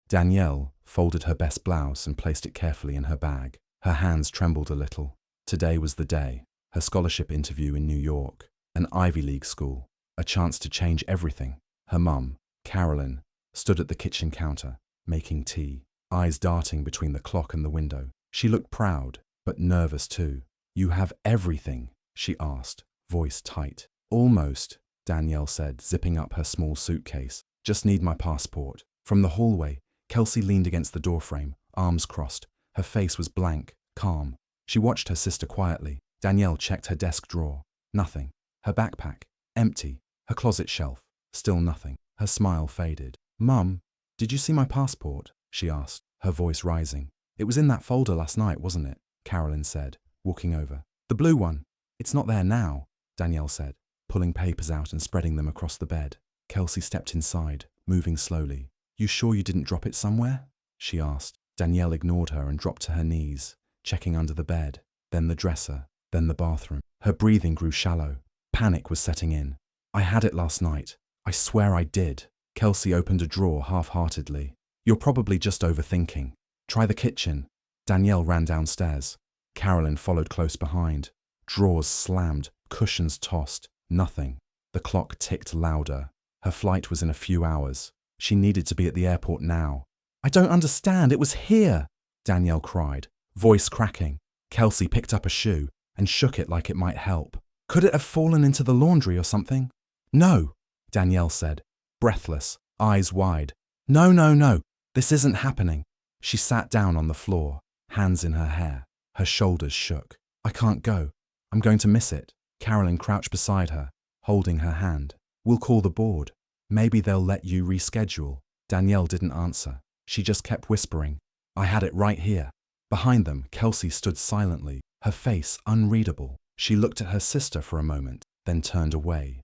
Danielle folded her best blouse and placed it carefully in her bag. Her hands trembled a little. Today was the day. Her scholarship interview in New York, an Ivy League school, a chance to change everything. Her mum, Carolyn, stood at the kitchen counter, making tea, eyes darting between the clock and the window. She looked proud, but nervous too. "You have everything?" she asked, voice tight. "Almost," Danielle said, zipping up her small suitcase. "Just need my passport." From the hallway, Kelsey leaned against the doorframe, arms crossed. Her face was blank, calm. She watched her sister quietly. Danielle checked her desk drawer. Nothing. Her backpack, empty. Her closet shelf, still nothing. Her smile faded. "Mum, did you see my passport?" she asked, her voice rising. "It was in that folder last night, wasn't it?" Carolyn said, walking over. "The blue one. It's not there now," Danielle said, pulling papers out and spreading them across the bed. Kelsey stepped inside, moving slowly. "You sure you didn't drop it somewhere?" she asked. Danielle ignored her and dropped to her knees, checking under the bed, then the dresser, then the bathroom. Her breathing grew shallow. Panic was setting in. "I had it last night. I swear I did." Kelsey opened a drawer half-heartedly. "You're probably just overthinking. Try the kitchen." Danielle ran downstairs. Carolyn followed close behind. Drawers slammed, cushions tossed. Nothing. The clock ticked louder. Her flight was in a few hours. She needed to be at the airport now. "I don't understand. It was here," Danielle cried, voice cracking. Kelsey picked up a shoe and shook it like it might help. "Could it have fallen into the laundry or something?" "No," Danielle said, breathless, eyes wide. "No, no, no. This isn't happening." She sat down on the floor, hands in her hair. Her shoulders shook. "I can't go. I'm going to miss it." Carolyn crouched beside her, holding her hand. "We'll call the board. Maybe they'll let you reschedule." Danielle didn't answer. She just kept whispering, "I had it right here." Behind them, Kelsey stood silently, her face unreadable. She looked at her sister for a moment, then turned away.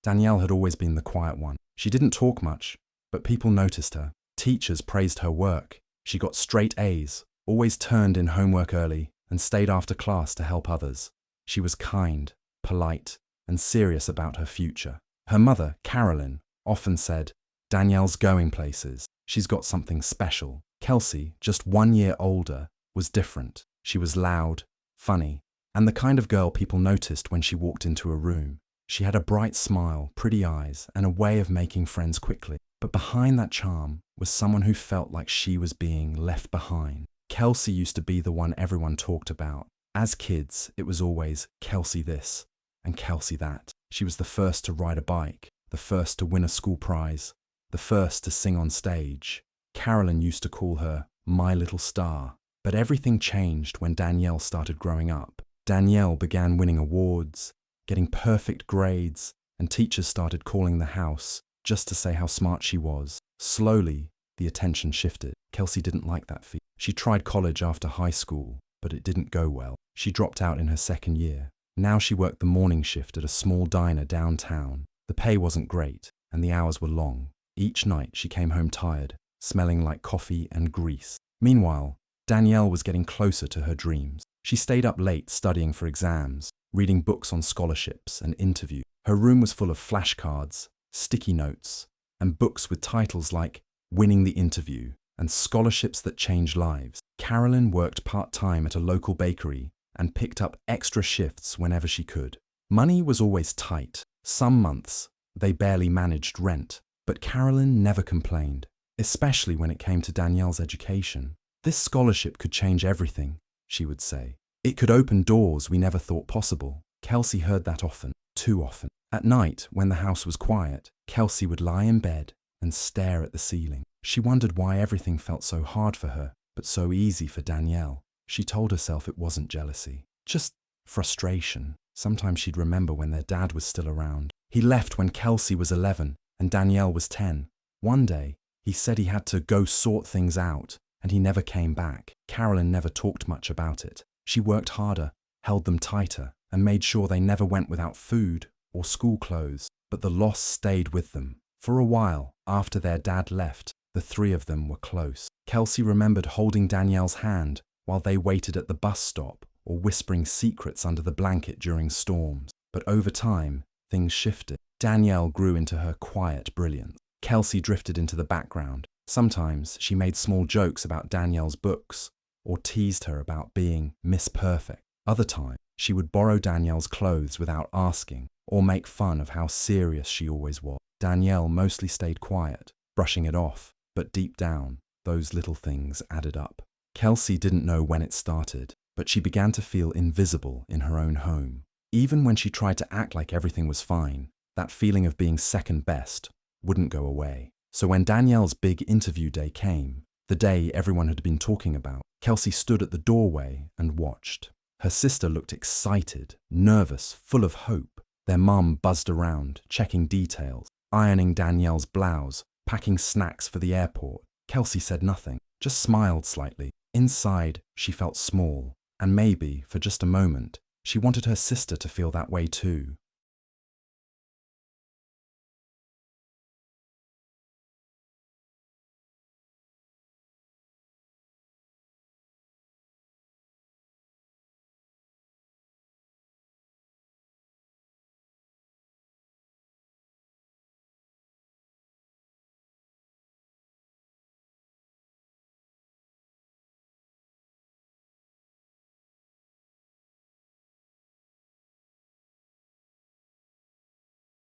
Danielle had always been the quiet one. She didn't talk much, but people noticed her. Teachers praised her work. She got straight A's, always turned in homework early, and stayed after class to help others. She was kind, polite, and serious about her future. Her mother, Carolyn, often said, "Danielle's going places. She's got something special." Kelsey, just 1 year older, was different. She was loud, funny, and the kind of girl people noticed when she walked into a room. She had a bright smile, pretty eyes, and a way of making friends quickly. But behind that charm was someone who felt like she was being left behind. Kelsey used to be the one everyone talked about. As kids, it was always Kelsey this and Kelsey that. She was the first to ride a bike, the first to win a school prize, the first to sing on stage. Carolyn used to call her my little star. But everything changed when Danielle started growing up. Danielle began winning awards, getting perfect grades, and teachers started calling the house just to say how smart she was. Slowly, the attention shifted. Kelsey didn't like that feat. She tried college after high school, but it didn't go well. She dropped out in her second year. Now she worked the morning shift at a small diner downtown. The pay wasn't great, and the hours were long. Each night she came home tired, smelling like coffee and grease. Meanwhile, Danielle was getting closer to her dreams. She stayed up late studying for exams, reading books on scholarships and interviews. Her room was full of flashcards, sticky notes, and books with titles like Winning the Interview and Scholarships That Change Lives. Carolyn worked part-time at a local bakery and picked up extra shifts whenever she could. Money was always tight. Some months, they barely managed rent, but Carolyn never complained, especially when it came to Danielle's education. "This scholarship could change everything," she would say. "It could open doors we never thought possible." Kelsey heard that often, too often. At night, when the house was quiet, Kelsey would lie in bed and stare at the ceiling. She wondered why everything felt so hard for her, but so easy for Danielle. She told herself it wasn't jealousy, just frustration. Sometimes she'd remember when their dad was still around. He left when Kelsey was 11 and Danielle was 10. One day, he said he had to go sort things out, and he never came back. Carolyn never talked much about it. She worked harder, held them tighter, and made sure they never went without food or school clothes. But the loss stayed with them. For a while, after their dad left, the three of them were close. Kelsey remembered holding Danielle's hand while they waited at the bus stop, or whispering secrets under the blanket during storms. But over time, things shifted. Danielle grew into her quiet brilliance. Kelsey drifted into the background. Sometimes she made small jokes about Danielle's books, or teased her about being Miss Perfect. Other times, she would borrow Danielle's clothes without asking, or make fun of how serious she always was. Danielle mostly stayed quiet, brushing it off, but deep down, those little things added up. Kelsey didn't know when it started, but she began to feel invisible in her own home. Even when she tried to act like everything was fine, that feeling of being second best wouldn't go away. So when Danielle's big interview day came, the day everyone had been talking about, Kelsey stood at the doorway and watched. Her sister looked excited, nervous, full of hope. Their mum buzzed around, checking details, ironing Danielle's blouse, packing snacks for the airport. Kelsey said nothing, just smiled slightly. Inside, she felt small, and maybe, for just a moment, she wanted her sister to feel that way too.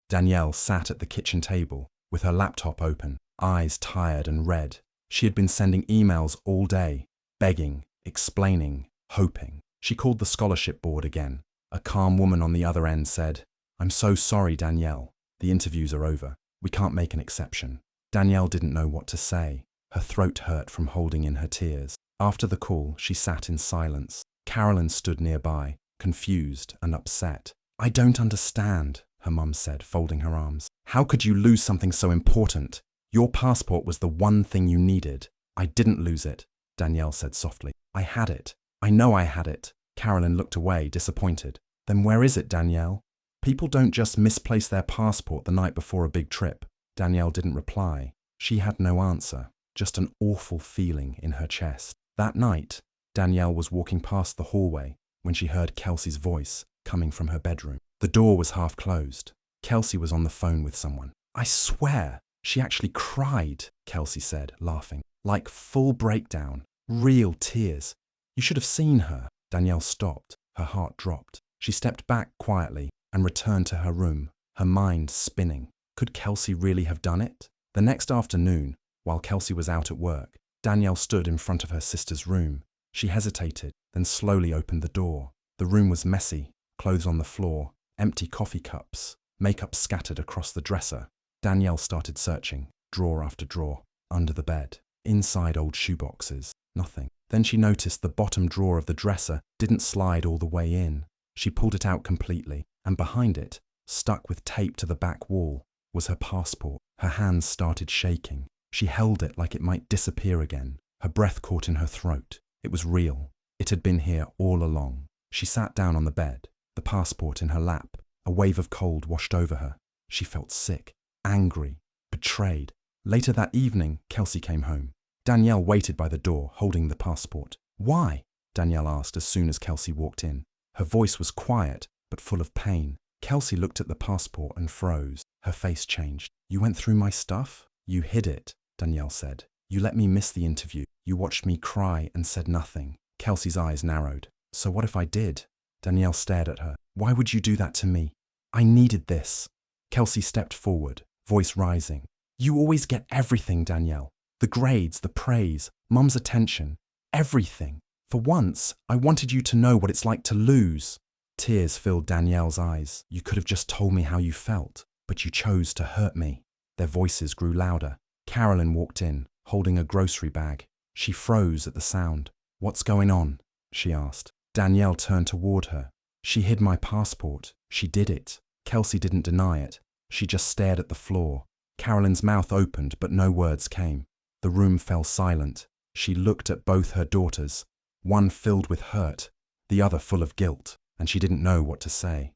Danielle sat at the kitchen table, with her laptop open, eyes tired and red. She had been sending emails all day, begging, explaining, hoping. She called the scholarship board again. A calm woman on the other end said, "I'm so sorry, Danielle. The interviews are over. We can't make an exception." Danielle didn't know what to say. Her throat hurt from holding in her tears. After the call, she sat in silence. Carolyn stood nearby, confused and upset. "I don't understand," her mum said, folding her arms. "How could you lose something so important? Your passport was the one thing you needed." "I didn't lose it," Danielle said softly. "I had it. I know I had it." Carolyn looked away, disappointed. "Then where is it, Danielle? People don't just misplace their passport the night before a big trip." Danielle didn't reply. She had no answer, just an awful feeling in her chest. That night, Danielle was walking past the hallway when she heard Kelsey's voice coming from her bedroom. The door was half closed. Kelsey was on the phone with someone. "I swear, she actually cried," Kelsey said, laughing. "Like full breakdown, real tears. You should have seen her." Danielle stopped. Her heart dropped. She stepped back quietly and returned to her room, her mind spinning. Could Kelsey really have done it? The next afternoon, while Kelsey was out at work, Danielle stood in front of her sister's room. She hesitated, then slowly opened the door. The room was messy, clothes on the floor, empty coffee cups, makeup scattered across the dresser. Danielle started searching, drawer after drawer, under the bed, inside old shoeboxes, nothing. Then she noticed the bottom drawer of the dresser didn't slide all the way in. She pulled it out completely, and behind it, stuck with tape to the back wall, was her passport. Her hands started shaking. She held it like it might disappear again. Her breath caught in her throat. It was real. It had been here all along. She sat down on the bed, the passport in her lap. A wave of cold washed over her. She felt sick, angry, betrayed. Later that evening, Kelsey came home. Danielle waited by the door, holding the passport. "Why?" Danielle asked as soon as Kelsey walked in. Her voice was quiet, but full of pain. Kelsey looked at the passport and froze. Her face changed. "You went through my stuff? You hid it," Danielle said. "You let me miss the interview. You watched me cry and said nothing." Kelsey's eyes narrowed. "So what if I did?" Danielle stared at her. "Why would you do that to me? I needed this." Kelsey stepped forward, voice rising. "You always get everything, Danielle. The grades, the praise, Mum's attention, everything. For once, I wanted you to know what it's like to lose." Tears filled Danielle's eyes. "You could have just told me how you felt, but you chose to hurt me." Their voices grew louder. Carolyn walked in, holding a grocery bag. She froze at the sound. "What's going on?" she asked. Danielle turned toward her. "She hid my passport. She did it." Kelsey didn't deny it. She just stared at the floor. Carolyn's mouth opened, but no words came. The room fell silent. She looked at both her daughters, one filled with hurt, the other full of guilt. and she didn't know what to say.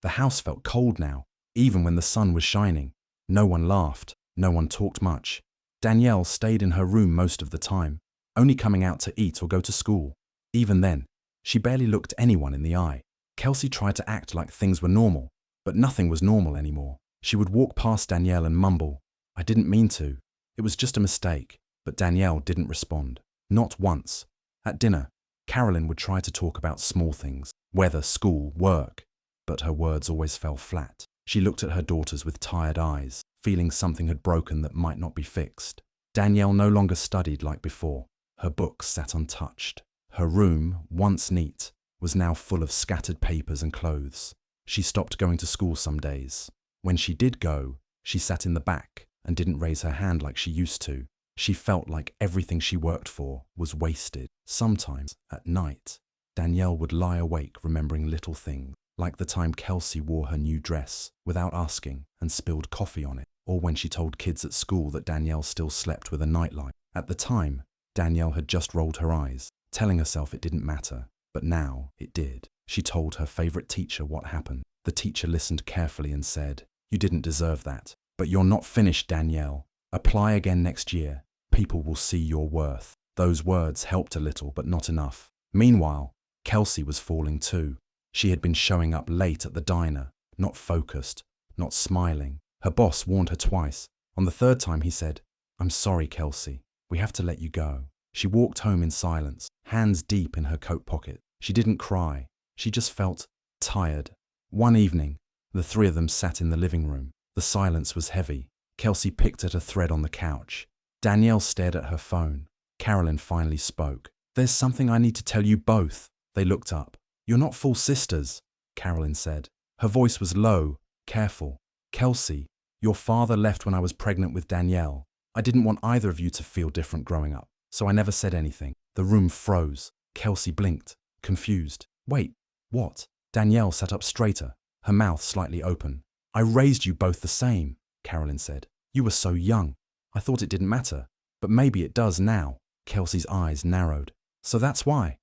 The house felt cold now, even when the sun was shining. No one laughed, no one talked much. Danielle stayed in her room most of the time, only coming out to eat or go to school. Even then, she barely looked anyone in the eye. Kelsey tried to act like things were normal, but nothing was normal anymore. She would walk past Danielle and mumble, "I didn't mean to. It was just a mistake." But Danielle didn't respond. Not once. At dinner, Carolyn would try to talk about small things, weather, school, work, but her words always fell flat. She looked at her daughters with tired eyes, feeling something had broken that might not be fixed. Danielle no longer studied like before. Her books sat untouched. Her room, once neat, was now full of scattered papers and clothes. She stopped going to school some days. When she did go, she sat in the back and didn't raise her hand like she used to. She felt like everything she worked for was wasted. Sometimes, at night, Danielle would lie awake remembering little things, like the time Kelsey wore her new dress without asking and spilled coffee on it, or when she told kids at school that Danielle still slept with a nightlight. At the time, Danielle had just rolled her eyes, telling herself it didn't matter, but now it did. She told her favorite teacher what happened. The teacher listened carefully and said, "You didn't deserve that, but you're not finished, Danielle. Apply again next year. People will see your worth." Those words helped a little, but not enough. Meanwhile, Kelsey was falling too. She had been showing up late at the diner, not focused, not smiling. Her boss warned her twice. On the third time he said, "I'm sorry, Kelsey. We have to let you go." She walked home in silence, hands deep in her coat pocket. She didn't cry. She just felt tired. One evening, the three of them sat in the living room. The silence was heavy. Kelsey picked at a thread on the couch. Danielle stared at her phone. Carolyn finally spoke. "There's something I need to tell you both." They looked up. "You're not full sisters," Carolyn said. Her voice was low, careful. "Kelsey, your father left when I was pregnant with Danielle. I didn't want either of you to feel different growing up, so I never said anything." The room froze. Kelsey blinked, confused. "Wait, what?" Danielle sat up straighter, her mouth slightly open. "I raised you both the same," Carolyn said. "You were so young. I thought it didn't matter, but maybe it does now." Kelsey's eyes narrowed. "So that's why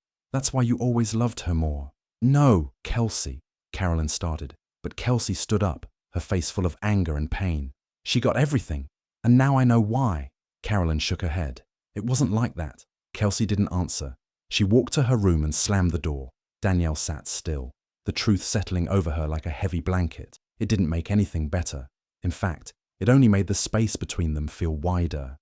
you always loved her more." "No, Kelsey," Carolyn started, but Kelsey stood up, her face full of anger and pain. "She got everything, and now I know why." Carolyn shook her head. "It wasn't like that." Kelsey didn't answer. She walked to her room and slammed the door. Danielle sat still, the truth settling over her like a heavy blanket. It didn't make anything better. In fact, it only made the space between them feel wider.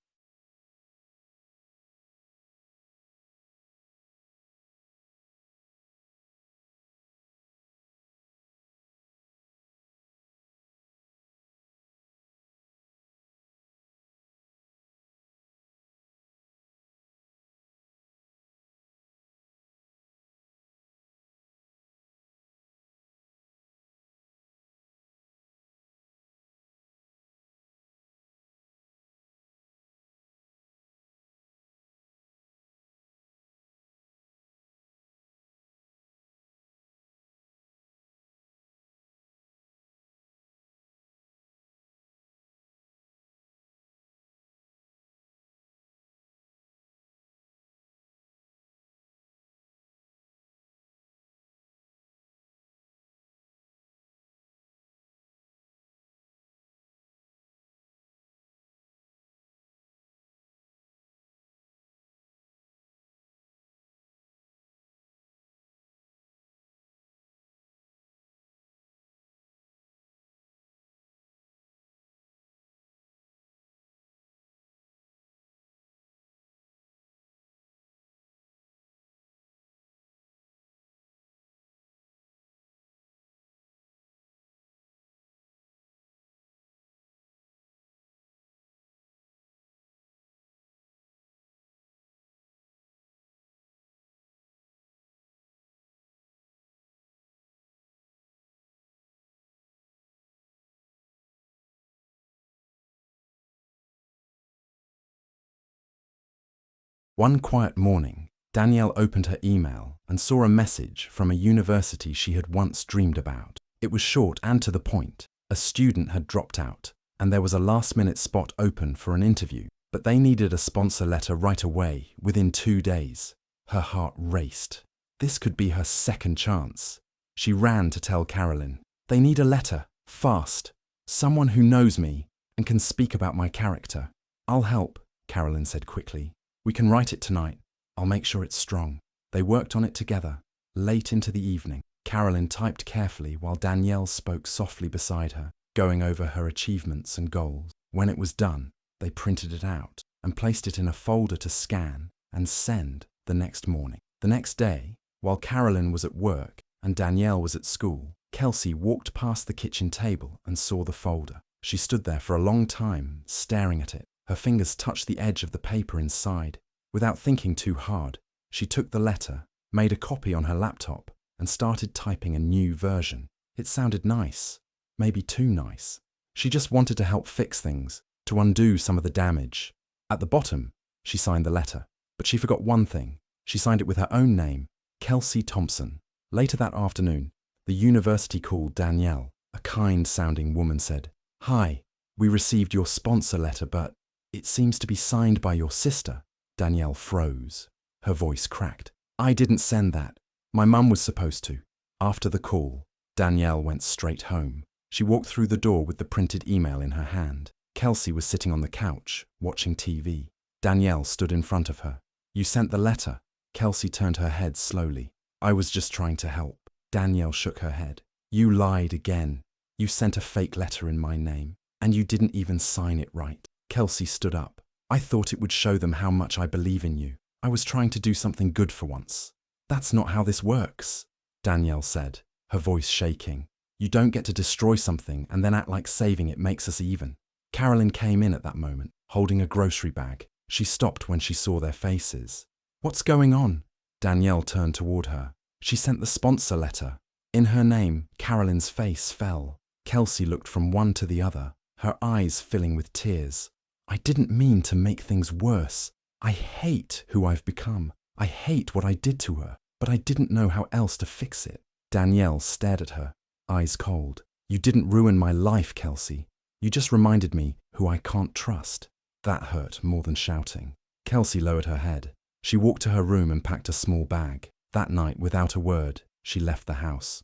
One quiet morning, Danielle opened her email and saw a message from a university she had once dreamed about. It was short and to the point. A student had dropped out, and there was a last-minute spot open for an interview, but they needed a sponsor letter right away, within 2 days. Her heart raced. This could be her second chance. She ran to tell Carolyn, "They need a letter, fast. Someone who knows me and can speak about my character." "I'll help," Carolyn said quickly. "We can write it tonight. I'll make sure it's strong." They worked on it together, late into the evening. Carolyn typed carefully while Danielle spoke softly beside her, going over her achievements and goals. When it was done, they printed it out and placed it in a folder to scan and send the next morning. The next day, while Carolyn was at work and Danielle was at school, Kelsey walked past the kitchen table and saw the folder. She stood there for a long time, staring at it. Her fingers touched the edge of the paper inside. Without thinking too hard, she took the letter, made a copy on her laptop, and started typing a new version. It sounded nice, maybe too nice. She just wanted to help fix things, to undo some of the damage. At the bottom, she signed the letter, but she forgot one thing. She signed it with her own name, Kelsey Thompson. Later that afternoon, the university called Danielle. A kind-sounding woman said, "Hi, we received your sponsor letter, but it seems to be signed by your sister." Danielle froze. Her voice cracked. "I didn't send that. My mum was supposed to." After the call, Danielle went straight home. She walked through the door with the printed email in her hand. Kelsey was sitting on the couch, watching TV. Danielle stood in front of her. "You sent the letter?" Kelsey turned her head slowly. "I was just trying to help." Danielle shook her head. "You lied again. You sent a fake letter in my name, and you didn't even sign it right." Kelsey stood up. "I thought it would show them how much I believe in you. I was trying to do something good for once." "That's not how this works," Danielle said, her voice shaking. "You don't get to destroy something and then act like saving it makes us even." Carolyn came in at that moment, holding a grocery bag. She stopped when she saw their faces. "What's going on?" Danielle turned toward her. "She sent the sponsor letter." In her name, Carolyn's face fell. Kelsey looked from one to the other, her eyes filling with tears. "I didn't mean to make things worse. I hate who I've become. I hate what I did to her, but I didn't know how else to fix it." Danielle stared at her, eyes cold. "You didn't ruin my life, Kelsey. You just reminded me who I can't trust." That hurt more than shouting. Kelsey lowered her head. She walked to her room and packed a small bag. That night, without a word, she left the house.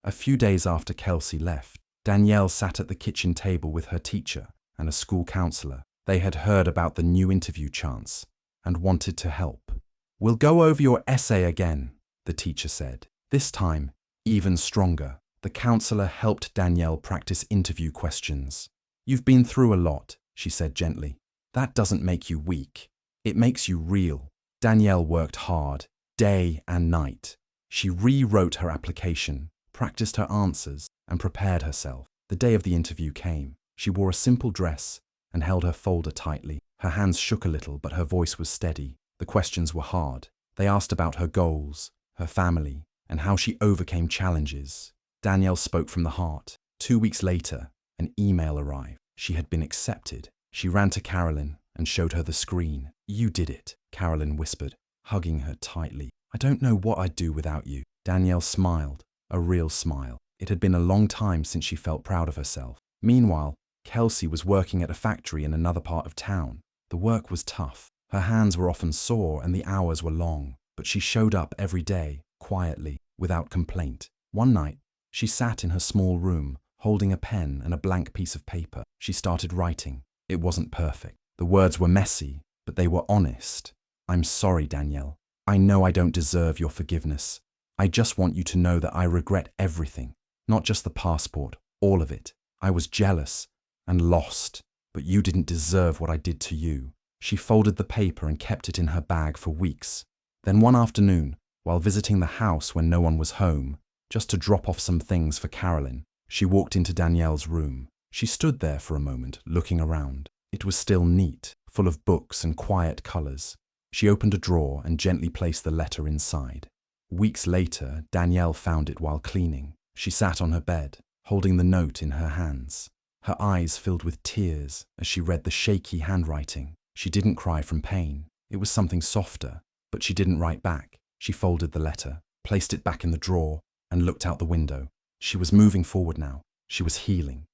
A few days after Kelsey left, Danielle sat at the kitchen table with her teacher and a school counselor. They had heard about the new interview chance and wanted to help. "We'll go over your essay again," the teacher said. This time, even stronger. The counselor helped Danielle practice interview questions. "You've been through a lot," she said gently. "That doesn't make you weak. It makes you real." Danielle worked hard, day and night. She rewrote her application, practiced her answers, and prepared herself. The day of the interview came. She wore a simple dress and held her folder tightly. Her hands shook a little, but her voice was steady. The questions were hard. They asked about her goals, her family, and how she overcame challenges. Danielle spoke from the heart. 2 weeks later, an email arrived. She had been accepted. She ran to Carolyn and showed her the screen. "You did it," Carolyn whispered. hugging her tightly. I don't know what I'd do without you. Danielle smiled, a real smile. It had been a long time since she felt proud of herself. Meanwhile, Kelsey was working at a factory in another part of town. The work was tough. Her hands were often sore and the hours were long, but she showed up every day, quietly, without complaint. One night, she sat in her small room, holding a pen and a blank piece of paper. She started writing. It wasn't perfect. The words were messy, but they were honest. I'm sorry, Danielle. I know I don't deserve your forgiveness. I just want you to know that I regret everything, not just the passport, all of it. I was jealous and lost, but you didn't deserve what I did to you. She folded the paper and kept it in her bag for weeks. Then one afternoon, while visiting the house when no one was home, just to drop off some things for Carolyn, she walked into Danielle's room. She stood there for a moment, looking around. It was still neat, full of books and quiet colors. She opened a drawer and gently placed the letter inside. Weeks later, Danielle found it while cleaning. She sat on her bed, holding the note in her hands. Her eyes filled with tears as she read the shaky handwriting. She didn't cry from pain. It was something softer, but she didn't write back. She folded the letter, placed it back in the drawer, and looked out the window. She was moving forward now. She was healing.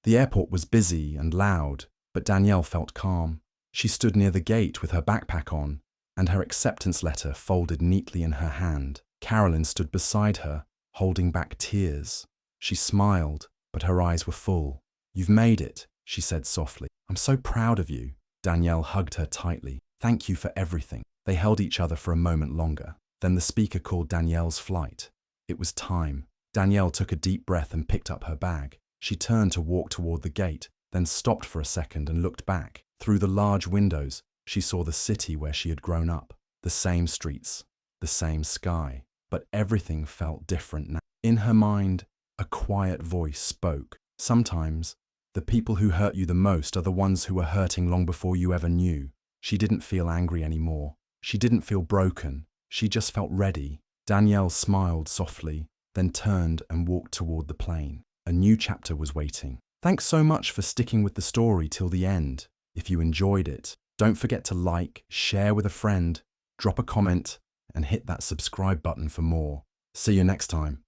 The airport was busy and loud, but Danielle felt calm. She stood near the gate with her backpack on, and her acceptance letter folded neatly in her hand. Carolyn stood beside her, holding back tears. She smiled, but her eyes were full. You've made it, she said softly. I'm so proud of you. Danielle hugged her tightly. Thank you for everything. They held each other for a moment longer. Then the speaker called Danielle's flight. It was time. Danielle took a deep breath and picked up her bag. She turned to walk toward the gate, then stopped for a second and looked back. Through the large windows, she saw the city where she had grown up. The same streets, the same sky, but everything felt different now. In her mind, a quiet voice spoke. Sometimes, the people who hurt you the most are the ones who were hurting long before you ever knew. She didn't feel angry anymore. She didn't feel broken. She just felt ready. Danielle smiled softly, then turned and walked toward the plane. A new chapter was waiting. Thanks so much for sticking with the story till the end. If you enjoyed it, don't forget to like, share with a friend, drop a comment, and hit that subscribe button for more. See you next time.